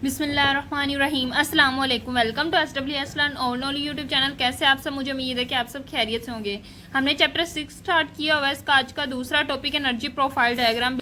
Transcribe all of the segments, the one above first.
बिस्मिल्लाहिर्रहमानिर्रहीम अस्सलाम वालेकुम। वेलकम टू SWS लर्न और ओनली यूट्यूब चैनल। कैसे आप सब? मुझे उम्मीद है कि आप सब खैरियत से होंगे। हमने चैप्टर 6 स्टार्ट किया हुआ है। इसका आज का दूसरा टॉपिक एनर्जी प्रोफाइल डायग्राम।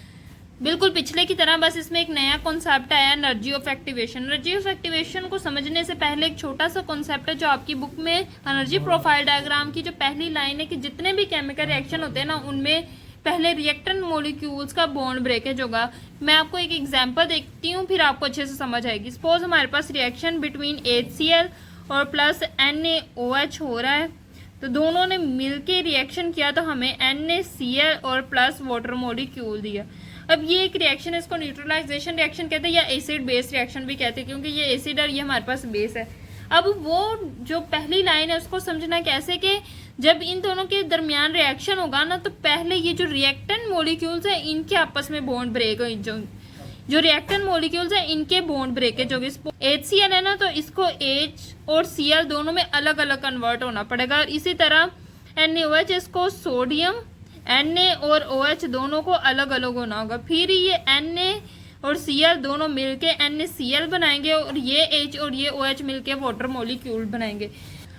बिल्कुल पिछले की तरह बस इसमें एक नया कॉन्सेप्ट आया, energy of activation. Energy of activation को समझने से पहले एक छोटा सा कॉन्सेप्ट है जो आपकी बुक में एनर्जी प्रोफाइल डायग्राम की जो पहली लाइन है कि जितने भी केमिकल रिएक्शन होते हैं ना, उनमें पहले रिएक्टेंट मॉलिक्यूल्स का बॉन्ड ब्रेकेज होगा। मैं आपको एक एग्जांपल देखती हूँ, फिर आपको अच्छे से समझ आएगी। सपोज हमारे पास रिएक्शन बिटवीन HCl और प्लस NaOH हो रहा है, तो दोनों ने मिलके रिएक्शन किया तो हमें NaCl और प्लस वाटर मॉलिक्यूल दिया। अब ये एक रिएक्शन है, इसको न्यूट्रलाइजेशन रिएक्शन कहते हैं या एसिड बेस रिएक्शन भी कहते हैं, क्योंकि ये एसिड और ये हमारे पास बेस है। अब वो जो पहली लाइन है उसको समझना कैसे कि जब इन दोनों के दरमियान रिएक्शन होगा ना, तो पहले ये जो रिएक्टेंट मॉलिक्यूल्स है इनके आपस में बॉन्ड ब्रेक हो, जो रिएक्टेंट मॉलिक्यूल्स है इनके बॉन्ड ब्रेकेज होगी। HCl है ना, तो इसको H और Cl दोनों में अलग अलग कन्वर्ट होना पड़ेगा। और इसी तरह NaOH इसको सोडियम, Na और OH दोनों को अलग अलग होना होगा। फिर ये Na और Cl दोनों मिलके NaCl बनाएंगे और ये H और ये OH मिलके वाटर मॉलिक्यूल बनाएंगे।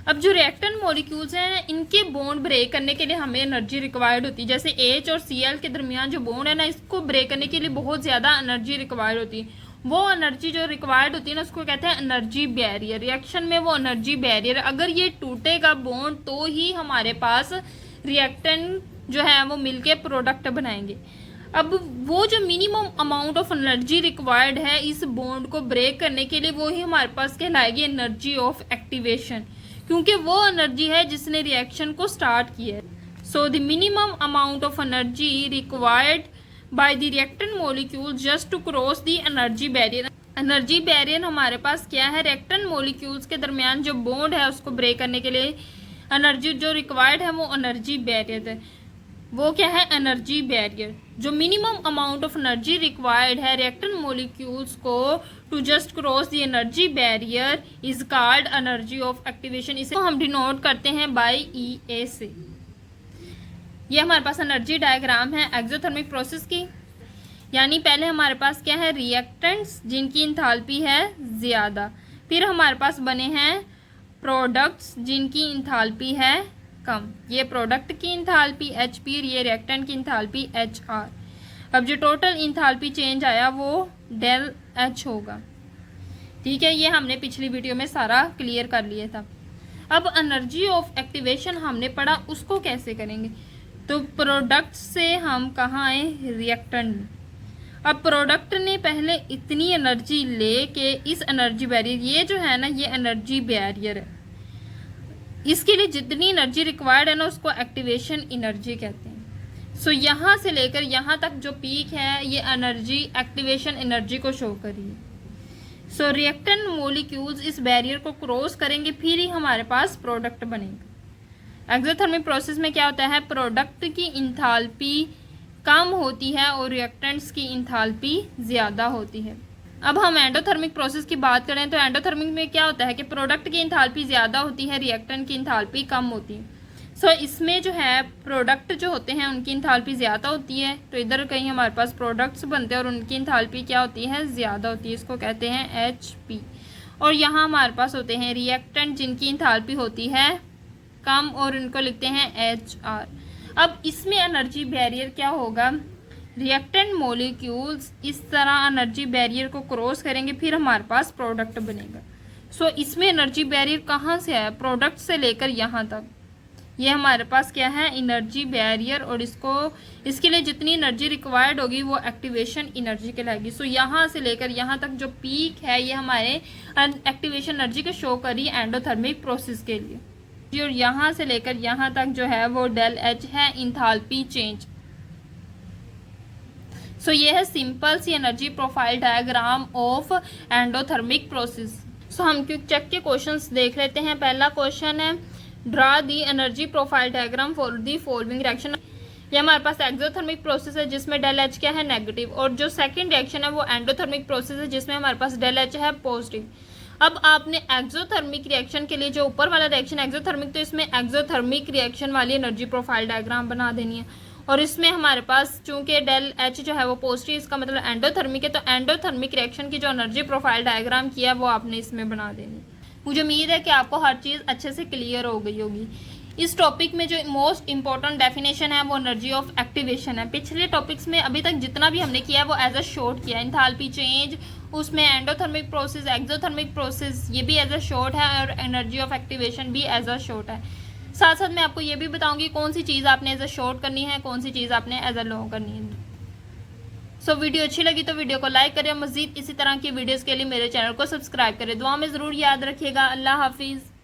अब जो रिएक्टेंट मॉलिक्यूल्स हैं इनके बॉन्ड ब्रेक करने के लिए हमें एनर्जी रिक्वायर्ड होती है। जैसे H और Cl के दरमियान जो बॉन्ड है ना, इसको ब्रेक करने के लिए बहुत ज़्यादा एनर्जी रिक्वायर्ड होती है। वो एनर्जी जो रिक्वायर्ड होती है ना, उसको कहते हैं एनर्जी बैरियर। रिएक्शन में वो एनर्जी बैरियर, अगर ये टूटेगा बॉन्ड तो ही हमारे पास रिएक्टेंट जो है वो मिलके प्रोडक्ट बनाएंगे। अब वो जो minimum amount of energy required है इस बॉन्ड को ब्रेक करने के लिए, वो ही हमारे पास कहलाएगी एनर्जी ऑफ एक्टिवेशन, क्योंकि वो एनर्जी है जिसने रिएक्शन को स्टार्ट किया है। So the minimum amount of energy required by the reactant molecule just to cross the energy barrier. Energy barrier हमारे पास क्या है? रिएक्टेंट मॉलिक्यूल्स के दरमियान जो बॉन्ड है उसको ब्रेक करने के लिए एनर्जी जो रिक्वायर्ड है वो एनर्जी बैरियर है। वो क्या है? Energy barrier. जो minimum amount of energy required है रिएक्टेंट मॉलिक्यूल्स को to just cross the energy barrier is called energy of activation. इसे हम डिनोट करते हैं बाय EA से। ये हमारे पास एनर्जी डायग्राम है एक्सोथर्मिक प्रोसेस की। यानी पहले हमारे पास क्या है? रिएक्टेंट्स जिनकी इंथाल्पी है ज़्यादा, फिर हमारे पास बने हैं प्रोडक्ट्स जिनकी इंथाल्पी है कम। ये प्रोडक्ट की इंथाल्पी HP और ये रिएक्टेंट की इंथाल्पी HR। अब जो टोटल इंथाल्पी चेंज आया वो डेल H होगा। ठीक है, ये हमने पिछली वीडियो में सारा क्लियर कर लिया था। अब एनर्जी ऑफ एक्टिवेशन हमने पढ़ा, उसको कैसे करेंगे? तो प्रोडक्ट से हम कहाँ आए? रिएक्टेंट में। अब प्रोडक्ट ने पहले इतनी एनर्जी ले के इस एनर्जी बैरियर, ये जो है ना ये एनर्जी बैरियर है, इसके लिए जितनी एनर्जी रिक्वायर्ड है ना उसको एक्टिवेशन एनर्जी कहते हैं। सो यहाँ से लेकर यहाँ तक जो पीक है ये एनर्जी एक्टिवेशन एनर्जी को शो करी है। सो रिएक्टेंट मॉलिक्यूल्स इस बैरियर को क्रॉस करेंगे, फिर ही हमारे पास प्रोडक्ट बनेगा। एक्सोथर्मिक प्रोसेस में क्या होता है? प्रोडक्ट की इंथाल्पी कम होती है और रिएक्टेंट्स की इंथाल्पी ज़्यादा होती है। अब हम एंडोथर्मिक प्रोसेस की बात करें तो एंडोथर्मिक में क्या होता है कि प्रोडक्ट की इंथाल्पी ज़्यादा होती है, रिएक्टेंट की इंथाल्पी कम होती है। सो इसमें जो है प्रोडक्ट जो होते हैं उनकी इंथाल्पी ज़्यादा होती है, तो इधर कहीं हमारे पास प्रोडक्ट्स बनते हैं और उनकी इंथाल्पी क्या होती है? ज़्यादा होती है। इसको कहते हैं HP। और यहाँ हमारे पास होते हैं रिएक्टेंट जिनकी इंथाल्पी होती है कम और उनको लिखते हैं HR। अब इसमें एनर्जी बैरियर क्या होगा? रिएक्टेंट मॉलिक्यूल्स इस तरह एनर्जी बैरियर को क्रॉस करेंगे, फिर हमारे पास प्रोडक्ट बनेगा। सो इसमें एनर्जी बैरियर कहाँ से आया? प्रोडक्ट से लेकर यहाँ तक ये हमारे पास क्या है? Energy barrier. और इसके लिए जितनी एनर्जी रिक्वायर्ड होगी वो एक्टिवेशन एनर्जी कहलाएगी। सो यहाँ से लेकर यहाँ तक जो पीक है ये हमारे एक्टिवेशन एनर्जी को शो करी एंडोथर्मिक प्रोसेस के लिए। और यहाँ से लेकर यहाँ तक जो है वो डेल H है, इंथाल्पी चेंज। सो ये है सिंपल सी energy profile diagram of endothermic process. So हम क्विक चेक के क्वेश्चंस देख लेते हैं। पहला क्वेश्चन है draw the energy profile diagram for the following reaction. ये हमारे पास एक्सोथर्मिक प्रोसेस है जिसमें डेल H क्या है? नेगेटिव। और जो सेकंड रिएक्शन है वो एंडोथर्मिक प्रोसेस है जिसमें हमारे पास डेल H है पॉजिटिव। अब आपने एक्सोथर्मिक रिएक्शन के लिए जो ऊपर वाला रिएक्शन एक्सोथर्मिक, तो इसमें एक्सोथर्मिक रिएक्शन वाली एनर्जी प्रोफाइल डायग्राम बना देनी है। और इसमें हमारे पास चूंकि डेल एच जो है वो पॉजिटिव, इसका मतलब एंडोथर्मिक है, तो एंडोथर्मिक रिएक्शन की जो एनर्जी प्रोफाइल डायग्राम किया है वो आपने इसमें बना देनी। मुझे उम्मीद है कि आपको हर चीज़ अच्छे से क्लियर हो गई होगी। इस टॉपिक में जो मोस्ट इंपॉर्टेंट डेफिनेशन है वो एनर्जी ऑफ एक्टिवेशन है। पिछले टॉपिक्स में अभी तक जितना भी हमने किया है वो एज अ शॉर्ट किया है। इंथैल्पी चेंज, उसमें एंडोथर्मिक प्रोसेस, एक्सोथर्मिक प्रोसेस, ये भी एज अ शॉर्ट है, और एनर्जी ऑफ एक्टिवेशन भी एज अ शॉर्ट है। साथ साथ मैं आपको ये भी बताऊंगी कौन सी चीज़ आपने एज अ शॉर्ट करनी है, कौन सी चीज़ आपने एज अ लॉन्ग करनी है। सो वीडियो अच्छी लगी तो वीडियो को लाइक करें, मजीद इसी तरह की वीडियोस के लिए मेरे चैनल को सब्सक्राइब करें। दुआ में ज़रूर याद रखिएगा। अल्लाह हाफिज़।